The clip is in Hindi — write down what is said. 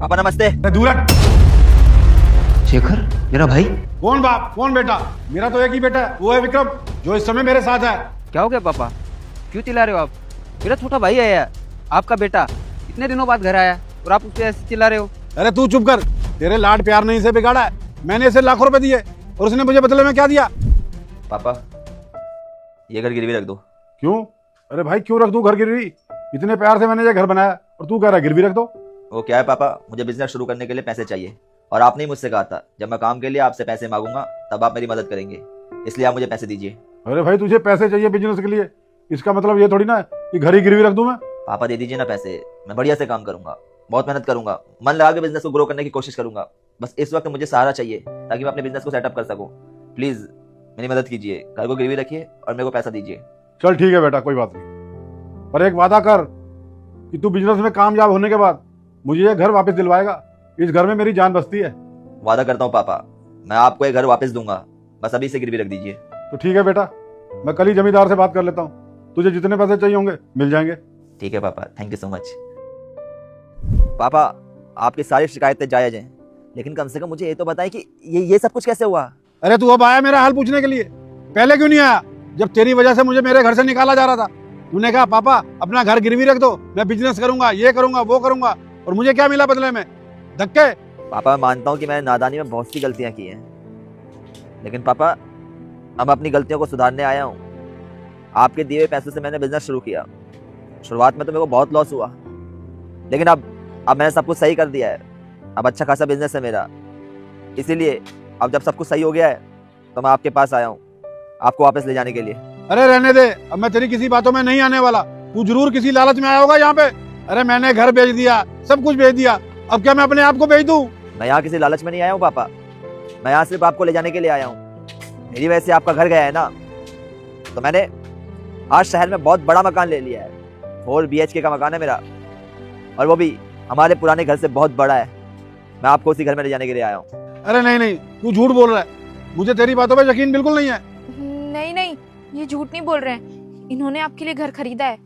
पापा नमस्ते। दूर हट। शेखर मेरा भाई। कौन बाप कौन बेटा? मेरा तो एक ही बेटा है, वो है विक्रम, जो इस समय मेरे साथ है। क्या हो गया पापा, क्यों चिल्ला रहे हो आप? मेरा छोटा भाई है यार, आपका बेटा इतने दिनों बाद घर आया और आप उससे ऐसे चिल्ला रहे हो। अरे तू चुप कर, तेरे लाड प्यार ने इसे बिगाड़ा है। मैंने इसे लाखों रुपए दिए और उसने मुझे बदले में क्या दिया? पापा ये घर गिरवी रख दो। क्यों? अरे भाई क्यों रख दूं घर गिरवी? इतने प्यार से मैंने ये घर बनाया और तू कह रहा है गिरवी रख दो? वो क्या है पापा, मुझे बिजनेस शुरू करने के लिए पैसे चाहिए और आपने ही मुझसे कहा था जब मैं काम के लिए आपसे पैसे मांगूंगा तब आप मेरी मदद करेंगे, इसलिए आप मुझे पैसे दीजिए। अरे भाई तुझे पैसे चाहिए बिजनेस के लिए, इसका मतलब ये थोड़ी ना कि घर ही गिरवी रख दूं मैं। पापा दे दीजिए ना पैसे, मैं बढ़िया से काम करूंगा, बहुत मेहनत करूंगा, मन लगा के बिजनेस को ग्रो करने की कोशिश करूंगा। बस इस वक्त मुझे सहारा चाहिए ताकि मैं अपने बिजनेस को सेटअप कर सकूं। प्लीज मेरी मदद कीजिए, घर को गिरवी रखिए और मेरे को पैसा दीजिए। चल ठीक है बेटा, कोई बात नहीं, पर एक वादा कर कि तू बिजनेस में कामयाब होने के बाद मुझे ये घर वापस दिलवाएगा। इस घर में मेरी जान बसती है। वादा करता हूँ पापा, मैं आपको ये घर वापस दूंगा, बस अभी से गिरवी रख दीजिए। तो ठीक है बेटा, मैं कल ही जमींदार से बात कर लेता हूँ, तुझे जितने पैसे चाहिए होंगे मिल जाएंगे। ठीक है पापा, थैंक यू सो मच। पापा आपकी सारी शिकायतें जायज हैं, लेकिन कम से कम मुझे ये तो बताएं कि ये सब कुछ कैसे हुआ। अरे तू अब आया मेरा हाल पूछने के लिए? पहले क्यों नहीं आया जब तेरी वजह से मुझे मेरे घर से निकाला जा रहा था? तूने कहा पापा अपना घर गिरवी रख दो, मैं बिजनेस करूंगा, ये करूंगा वो करूंगा, और मुझे क्या मिला बदले में? धक्के। पापा मैं मानता हूँ कि मैंने नादानी में बहुत सी गलतियां की हैं, लेकिन पापा अब अपनी गलतियों को सुधारने आया हूँ। आपके दिए हुए पैसों से मैंने बिजनेस शुरू किया। शुरुआत में तो मेरे को बहुत लॉस हुआ, लेकिन अब मैंने सब कुछ सही कर दिया है। अब अच्छा खासा बिजनेस है मेरा, इसीलिए अब जब सब कुछ सही हो गया है तो मैं आपके पास आया हूँ आपको वापस ले जाने के लिए। अरे रहने दे, अब मैं तेरी किसी बातों में नहीं आने वाला। तू जरूर किसी लालच में आया होगा यहाँ पे। अरे मैंने घर बेच दिया, सब कुछ बेच दिया, अब क्या मैं अपने आप को बेच दूं? मैं यहाँ किसी लालच में नहीं आया हूँ पापा, मैं यहाँ सिर्फ आपको ले जाने के लिए आया हूँ। मेरी वजह से आपका घर गया है ना, तो मैंने आज शहर में बहुत बड़ा मकान ले लिया है। 4 BHK का मकान है मेरा, और वो भी हमारे पुराने घर से बहुत बड़ा है। मैं आपको उसी घर में ले जाने के लिए आया हूँ। अरे नहीं नहीं, तू झूठ बोल रहा है, मुझे तेरी बातों पे यकीन बिल्कुल नहीं है। नहीं नहीं, ये झूठ नहीं बोल रहे हैं, इन्होंने आपके लिए घर खरीदा है।